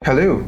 Hello!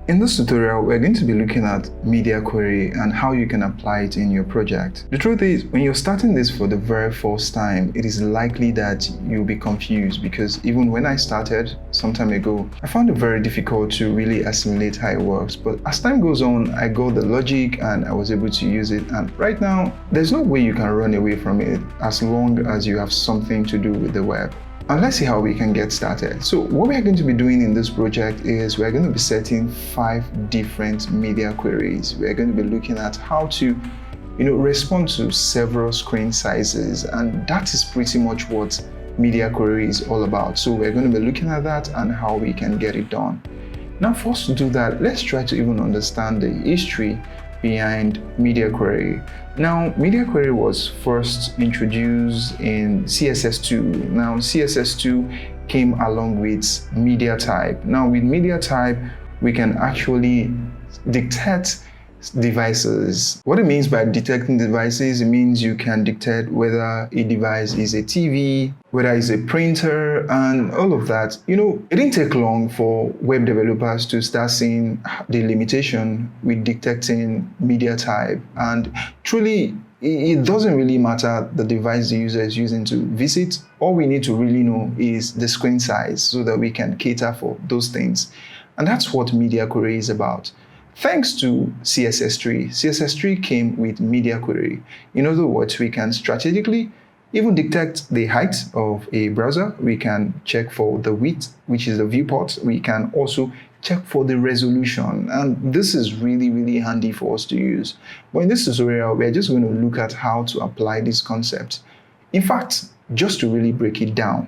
In this tutorial, we're going to be looking at media query and how you can apply it in your project. The truth is, when you're starting this for the very first time, it is likely that you'll be confused because even when I started some time ago, I found it very difficult to really assimilate how it works. But as time goes on, I got the logic and I was able to use it. And right now, there's no way you can run away from it as long as you have something to do with the web. And let's see how we can get started. So what we are going to be doing in this project is we're going to be setting 5 different media queries. We're going to be looking at how to respond to several screen sizes, and that is pretty much what media query is all about. So we're going to be looking at that and how we can get it done. Now, for us to do that, let's try to even understand the history behind media query. Now, media query was first introduced in CSS2. Now, CSS2 came along with media type. Now, with media type, we can actually dictate devices. What it means by detecting devices, it means you can dictate whether a device is a TV, whether it's a printer, and all of that. It didn't take long for web developers to start seeing the limitation with detecting media type. And truly, it doesn't really matter the device the user is using to visit. All we need to really know is the screen size so that we can cater for those things. And that's what media query is about. Thanks to CSS3, CSS3 came with media query. In other words, we can strategically even detect the height of a browser. We can check for the width, which is the viewport. We can also check for the resolution. And this is really, really handy for us to use. But in this tutorial, we're just going to look at how to apply this concept. In fact, just to really break it down,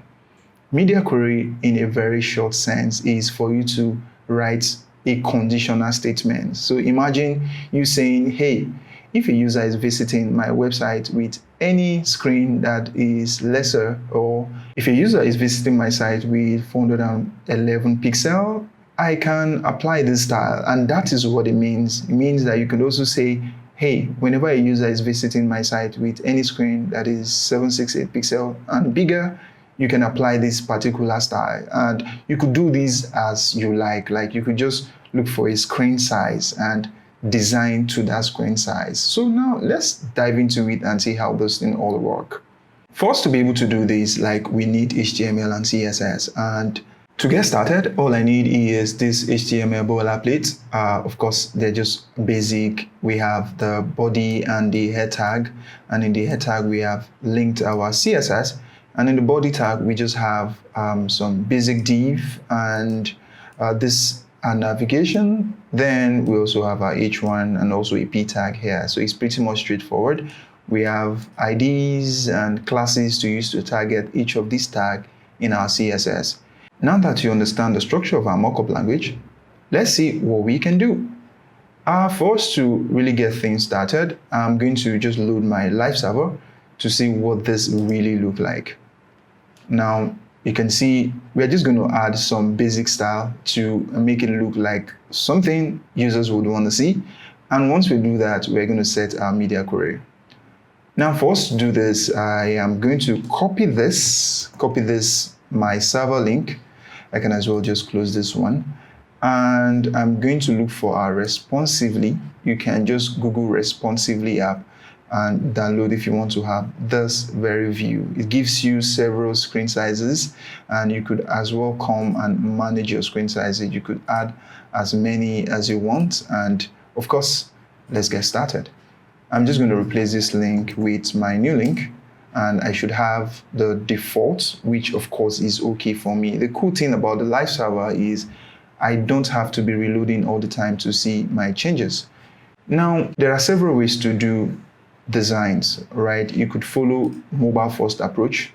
media query in a very short sense is for you to write a conditional statement. So imagine you saying, hey, if a user is visiting my website with any screen that is lesser, or if a user is visiting my site with 411 pixel, I can apply this style. And that is what it means. It means that you can also say, hey, whenever a user is visiting my site with any screen that is 768 pixel and bigger, you can apply this particular style. And you could do this as you like. Like you could just look for a screen size and design to that screen size. So now let's dive into it and see how those things all work. For us to be able to do this, we need HTML and CSS. And to get started, all I need is this HTML boilerplate. Of course, they're just basic. We have the body and the head tag. And in the head tag, we have linked our CSS. And in the body tag, we just have some basic div and this navigation. Then we also have our H1 and also a P tag here. So it's pretty much straightforward. We have IDs and classes to use to target each of these tags in our CSS. Now that you understand the structure of our mockup language, let's see what we can do. For us to really get things started, I'm going to just load my live server to see what this really looks like. Now, you can see we're just going to add some basic style to make it look like something users would want to see. And once we do that, we're going to set our media query. Now, for us to do this, I am going to copy this, my server link. I can as well just close this one. And I'm going to look for our responsively. You can just Google responsively app and download if you want to have this very view. It gives you several screen sizes, and you could as well come and manage your screen sizes. You could add as many as you want. And of course, let's get started. I'm just going to replace this link with my new link, and I should have the default, which of course is okay for me. The cool thing about the live server is I don't have to be reloading all the time to see my changes. Now, there are several ways to do designs, right? You could follow mobile first approach.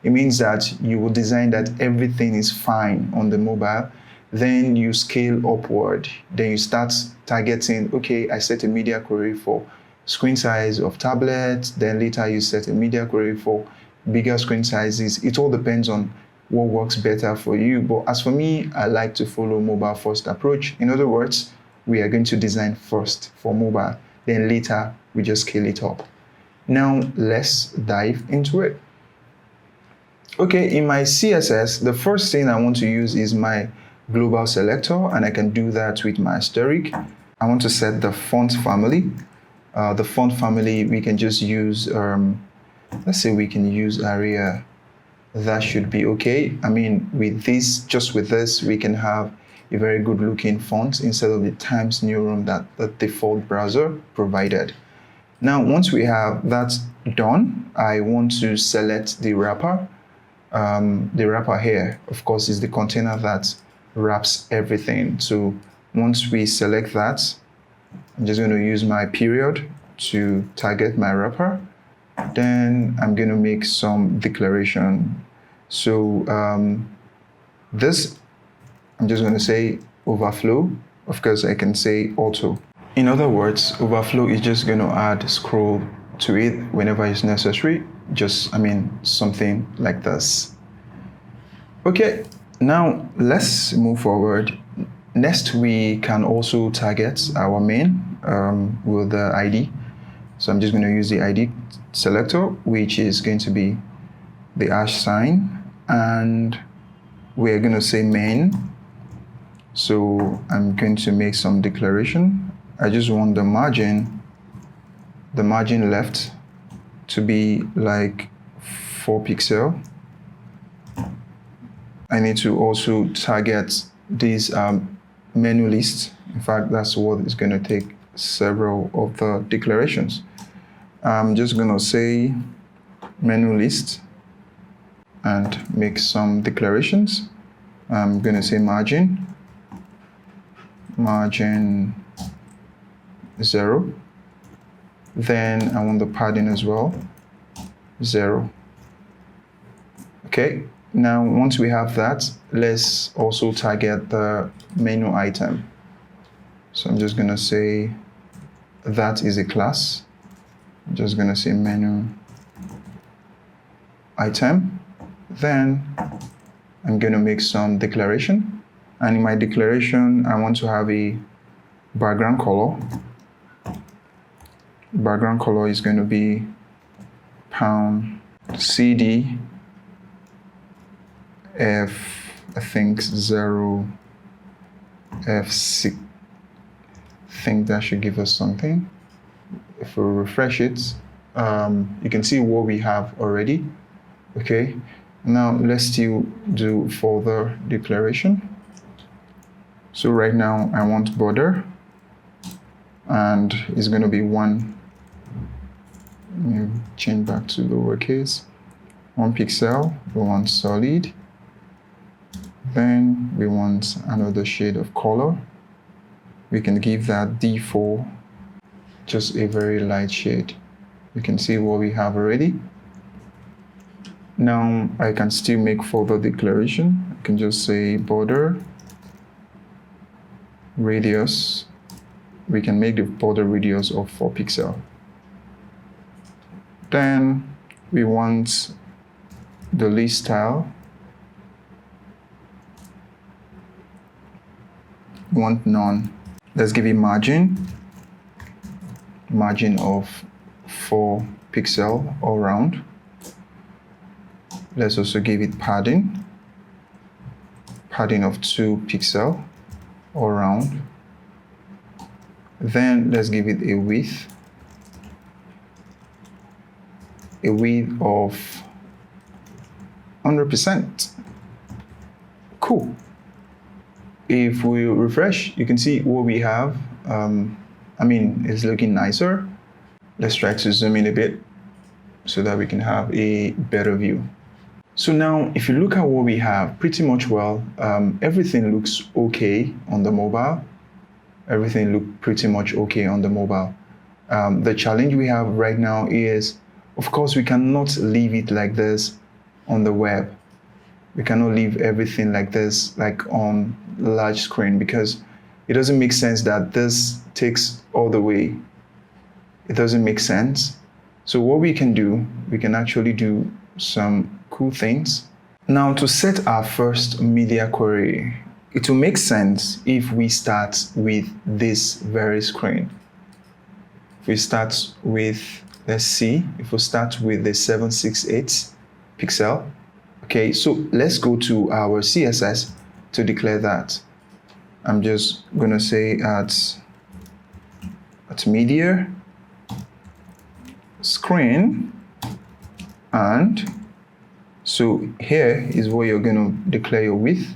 It means that you will design that everything is fine on the mobile. Then you scale upward. Then you start targeting, okay, I set a media query for screen size of tablet. Then later you set a media query for bigger screen sizes. It all depends on what works better for you. But as for me, I like to follow mobile first approach. In other words, we are going to design first for mobile. Then later, we just scale it up. Now, let's dive into it. Okay, in my CSS, the first thing I want to use is my global selector, and I can do that with my asterisk. I want to set the font family. The font family, we can just use, let's say we can use Arial. That should be okay. I mean, with this, just with this, we can have a very good looking font instead of the Times New Roman that the default browser provided. Now, once we have that done, I want to select the wrapper. The wrapper here, of course, is the container that wraps everything. So once we select that, I'm just going to use my period to target my wrapper. Then I'm going to make some declaration. So this, I'm just going to say overflow. Of course, I can say auto. In other words, overflow is just going to add scroll to it whenever it's necessary. Just, something like this. Okay, now let's move forward. Next, we can also target our main with the ID. So I'm just going to use the ID selector, which is going to be the hash sign, and we're going to say main. So I'm going to make some declaration. I just want the margin left to be like 4 pixels. I need to also target this menu list. In fact, that's what is going to take several of the declarations. I'm just going to say menu list and make some declarations. I'm going to say margin 0. Then I want the padding as well, 0. Okay, now once we have that, let's also target the menu item. So I'm just going to say that is a class. I'm just going to say menu item. Then I'm going to make some declaration. And in my declaration, I want to have a background color. Background color is going to be £CD F, I think 0 F6. I think that should give us something. If we refresh it, you can see what we have already. Okay, now let's still do further declaration. So right now I want border, and it's going to be 1. Let me change back to lowercase. 1 pixel. We want solid. Then we want another shade of color. We can give that D4, just a very light shade. You can see what we have already. Now I can still make further declaration. I can just say border radius. We can make the border radius of 4 pixels. Then we want the list style. We want none. Let's give it margin of 4 pixels all around. Let's also give it padding of 2 pixels all around. Then let's give it a width of 100%. Cool. If we refresh, you can see what we have. It's looking nicer. Let's try to zoom in a bit so that we can have a better view. So now, if you look at what we have, pretty much everything looks okay on the mobile. Everything looks pretty much okay on the mobile. The challenge we have right now is, of course, we cannot leave it like this on the web. We cannot leave everything like this, like on large screen, because it doesn't make sense that this takes all the way. It doesn't make sense. So what we can do, we can actually do some cool things. Now, to set our first media query, it will make sense if we start with this very screen. If we start with, let's see, if we start with the 768 pixel. Okay, so let's go to our CSS to declare that. I'm just going to say at media screen, and so here is what you're going to declare your width.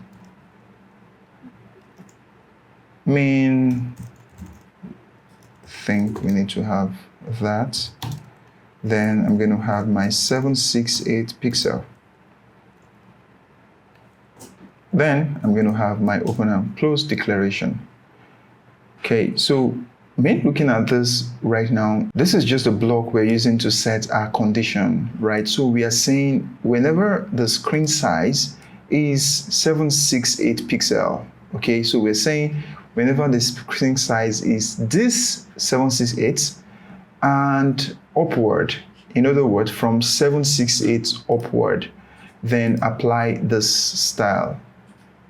Main, think we need to have that. Then I'm going to have my 768 pixel. Then I'm going to have my open and close declaration. Okay, so when looking at this right now, this is just a block we're using to set our condition, right? So we are saying whenever the screen size is 768 pixel, okay, so we're saying whenever the screen size is this 768 and upward, in other words, from 768 upward, then apply this style.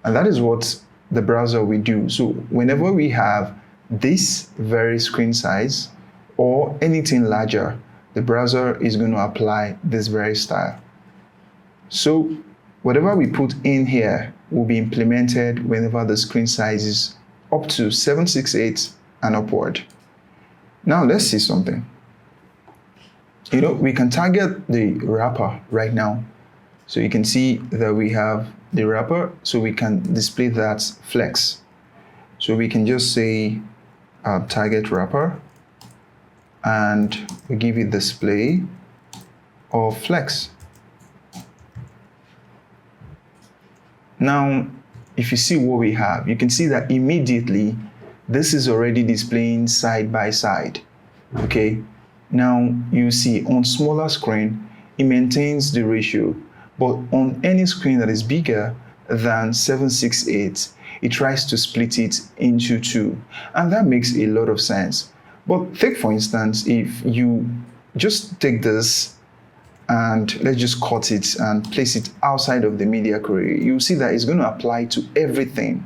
And that is what the browser will do. So whenever we have this very screen size or anything larger, the browser is going to apply this very style. So whatever we put in here will be implemented whenever the screen size is up to 768 and upward. Now let's see something. We can target the wrapper right now. So you can see that we have the wrapper, so we can display that flex. So we can just say target wrapper, and we give it display of flex. Now, if you see what we have, you can see that immediately this is already displaying side by side. Okay, now you see on smaller screen, it maintains the ratio. But on any screen that is bigger than 768, it tries to split it into two. And that makes a lot of sense. But take, for instance, if you just take this and let's just cut it and place it outside of the media query, you'll see that it's going to apply to everything.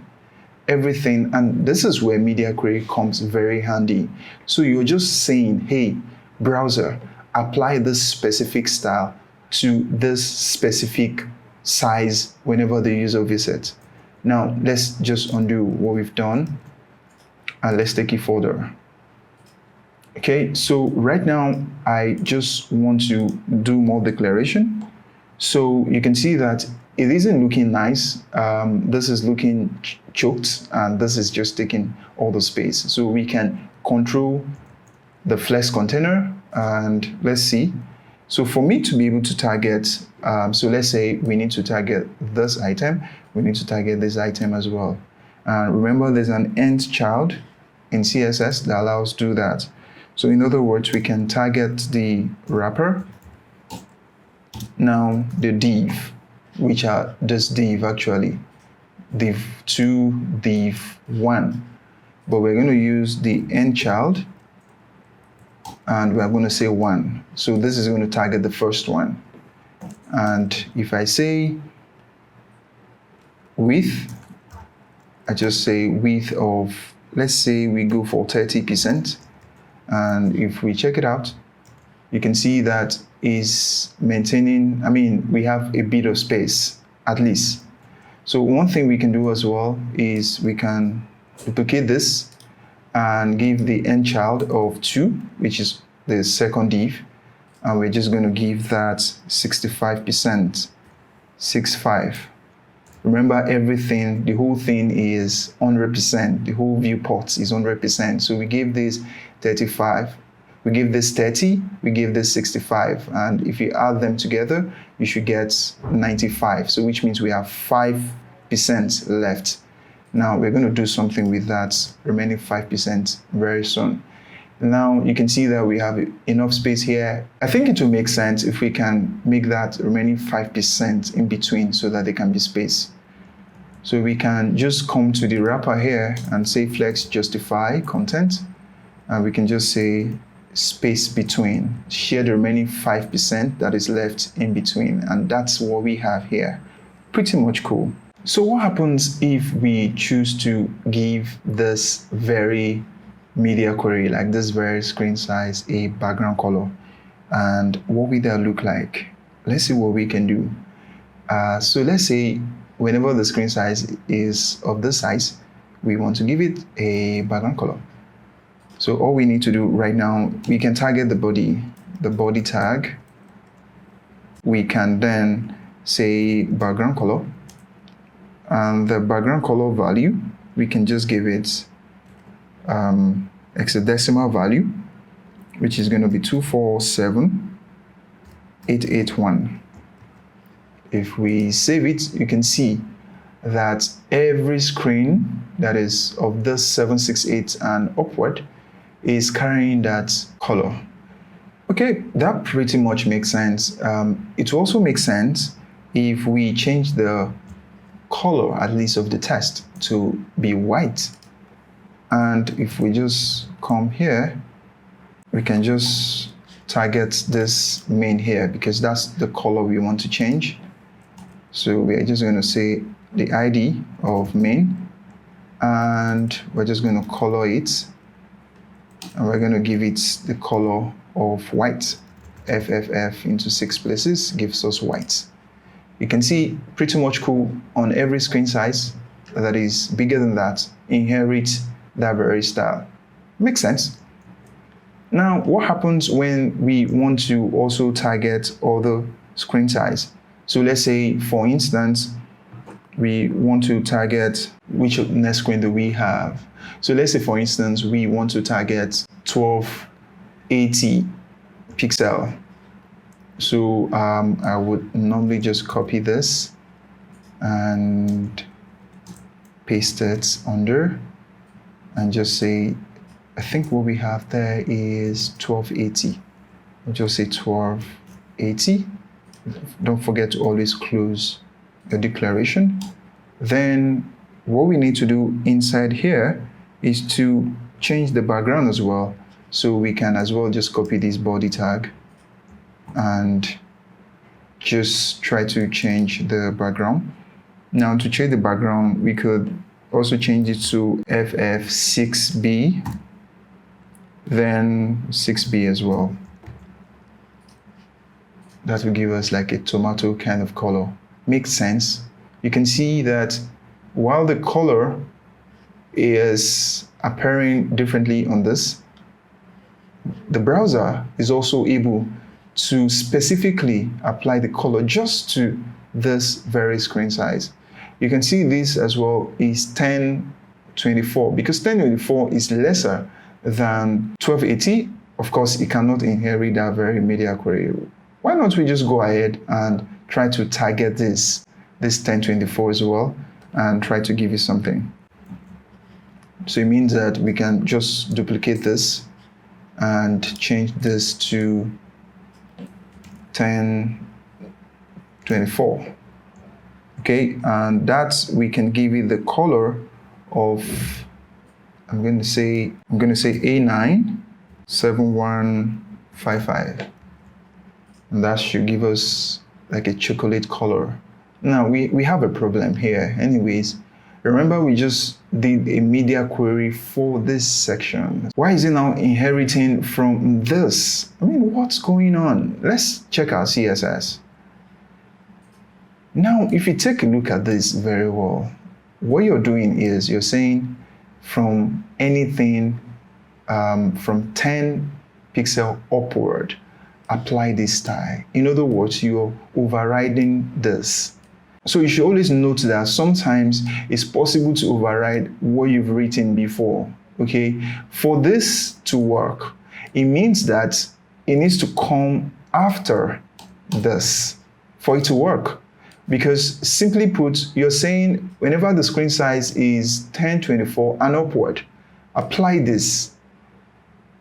And this is where media query comes very handy. So you're just saying, hey, browser, apply this specific style to this specific size whenever the user visits. Now let's just undo what we've done and let's take it further. Okay, so right now I just want to do more declaration. So you can see that it isn't looking nice. This is looking choked, and this is just taking all the space. So we can control the flex container, and let's see. So for me to be able to target, so let's say we need to target this item, we need to target this item as well. And remember, there's an end child in CSS that allows do that. So in other words, we can target the wrapper. Now the div, which are this div actually, div 2, div 1. But we're going to use the end child, and we're going to say 1. So this is going to target the first one. And if I say width, I just say width of, let's say we go for 30%. And if we check it out, you can see that is maintaining, we have a bit of space at least. So one thing we can do as well is we can duplicate this and give the end child of 2, which is the second div, and we're just going to give that 65%, 65. Remember, everything, the whole thing is 100%. The whole viewport is 100%. So we give this 35, we give this 30, we give this 65, and if you add them together, you should get 95. So which means we have 5% left. Now we're going to do something with that remaining 5% very soon. Now you can see that we have enough space here. I think it will make sense if we can make that remaining 5% in between so that there can be space. So we can just come to the wrapper here and say flex justify content, and we can just say space between, share the remaining 5% that is left in between, and that's what we have here. Pretty much cool. So what happens if we choose to give this very media query, like this very screen size, a background color? And what will that look like? Let's see what we can do. So let's say whenever the screen size is of this size, we want to give it a background color. So all we need to do right now, we can target the body tag. We can then say background color, and the background color value, we can just give it hexadecimal value, which is going to be 247881. If we save it, you can see that every screen that is of this 768 and upward is carrying that color. Okay, that pretty much makes sense. It also makes sense if we change the color, at least of the text, to be white. And if we just come here, we can just target this main here because that's the color we want to change. So we are just going to say the ID of main, and we're just going to color it, and we're going to give it the color of white. FFF into 6 places gives us white. You can see pretty much cool on every screen size that is bigger than that, inherit that very style. Makes sense. Now, what happens when we want to also target other screen size? So let's say, for instance, we want to target which next screen do we have. So let's say, for instance, we want to target 1280 pixel. So I would normally just copy this and paste it under and just say, I think what we have there is 1280. I'll just say 1280. Don't forget to always close the declaration. Then what we need to do inside here is to change the background as well. So we can as well just copy this body tag and just try to change the background. Now to change the background, we could also change it to FF6B, then 6B as well. That will give us like a tomato kind of color. Makes sense. You can see that while the color is appearing differently on this, the browser is also able to specifically apply the color just to this very screen size. You can see this as well is 1024 because 1024 is lesser than 1280. Of course, it cannot inherit that very media query. Why not we just go ahead and try to target this 1024 as well and try to give you something. So it means that we can just duplicate this and change this to 1024. Okay, and that we can give it the color of, I'm going to say A9 7155. And that should give us like a chocolate color. Now we have a problem here. Anyways, remember we just did a media query for this section. Why is it now inheriting from this? I mean, what's going on? Let's check our CSS. Now, if you take a look at this very well, what you're doing is you're saying from anything from 10 pixel upward, apply this style. In other words, you're overriding this. So you should always note that sometimes it's possible to override what you've written before, okay? For this to work, it means that it needs to come after this for it to work. Because simply put, you're saying whenever the screen size is 1024 and upward, apply this.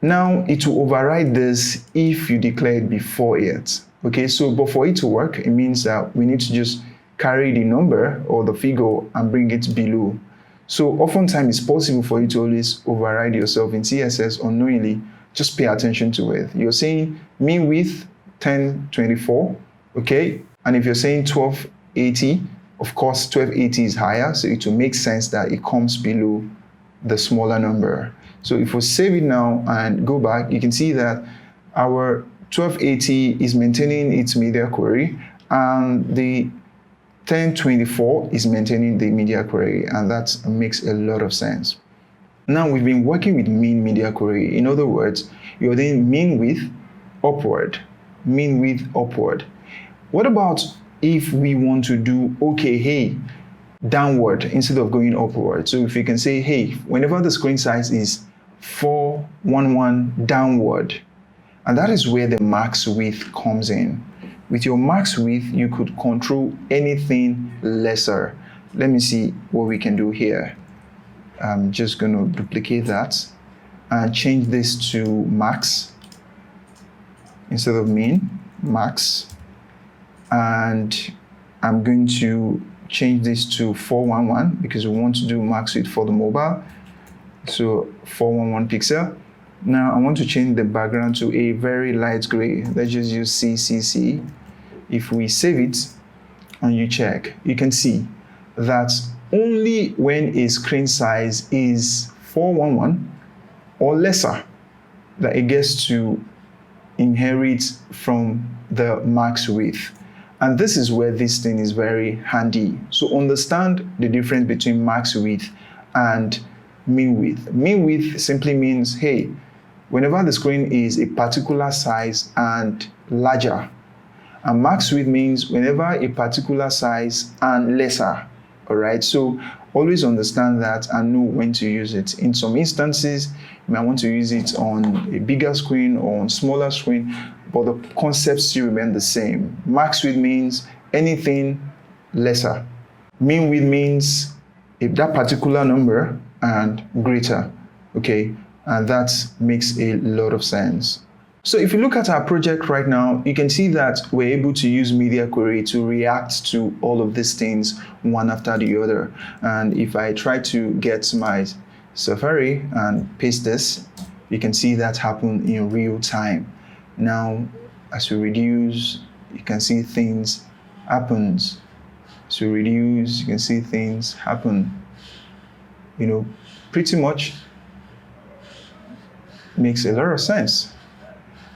Now it will override this if you declare it before it. Okay, so but for it to work, it means that we need to just carry the number or the figure and bring it below. So oftentimes it's possible for you to always override yourself in CSS unknowingly. Just pay attention to it. You're saying mean width 1024, okay? And if you're saying 1280, of course 1280 is higher, so it will make sense that it comes below the smaller number. So if we save it now and go back, you can see that our 1280 is maintaining its media query, and the 1024 is maintaining the media query, and that makes a lot of sense. Now we've been working with mean media query. In other words, you're doing mean width upward, mean width upward. What about if we want to do okay, hey, downward instead of going upward? So if you can say, hey, whenever the screen size is 411 downward, and that is where the max width comes in. With your max width, you could control anything lesser. Let me see what we can do here. I'm just going to duplicate that and change this to max instead of mean, max. And I'm going to change this to 411 because we want to do max width for the mobile. So 411 pixel. Now I want to change the background to a very light gray. Let's just use CCC. If we save it and you check, you can see that only when a screen size is 411 or lesser that it gets to inherit from the max width. And this is where this thing is very handy. So understand the difference between max width and mean width. Mean width simply means, hey, whenever the screen is a particular size and larger. And max width means whenever a particular size and lesser. All right, so always understand that and know when to use it. In some instances, you might want to use it on a bigger screen or on smaller screen, but the concepts still remain the same. Max width means anything lesser. Mean width means if that particular number and greater, okay? And that makes a lot of sense. So if you look at our project right now, you can see that we're able to use media query to react to all of these things one after the other. And if I try to get my Safari and paste this, you can see that happen in real time. Now, as we reduce, you can see things happens. As we reduce, you can see things happen. You know, pretty much makes a lot of sense.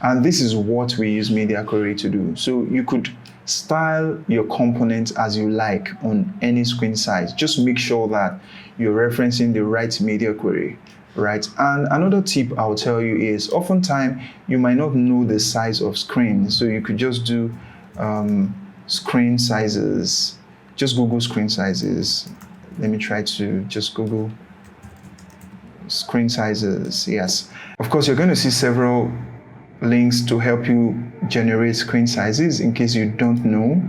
And this is what we use media query to do. So you could style your components as you like on any screen size. Just make sure that you're referencing the right media query, right? And another tip I'll tell you is oftentimes you might not know the size of screen. So you could just do screen sizes. Just Google screen sizes. Let me try to just Google screen sizes. Yes. Of course, you're going to see several links to help you generate screen sizes in case you don't know.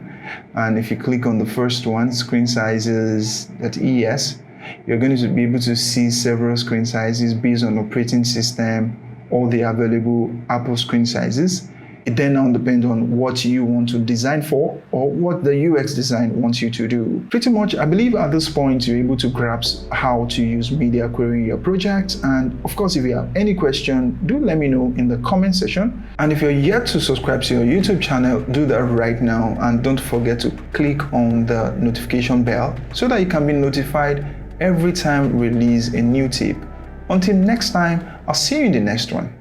And if you click on the first one, screen sizes.es, you're going to be able to see several screen sizes based on operating system, all the available Apple screen sizes. It then now depends on what you want to design for or what the UX design wants you to do. Pretty much, I believe at this point, you're able to grasp how to use media query in your project. And of course, if you have any question, do let me know in the comment section. And if you're yet to subscribe to your YouTube channel, do that right now. And don't forget to click on the notification bell so that you can be notified every time we release a new tip. Until next time, I'll see you in the next one.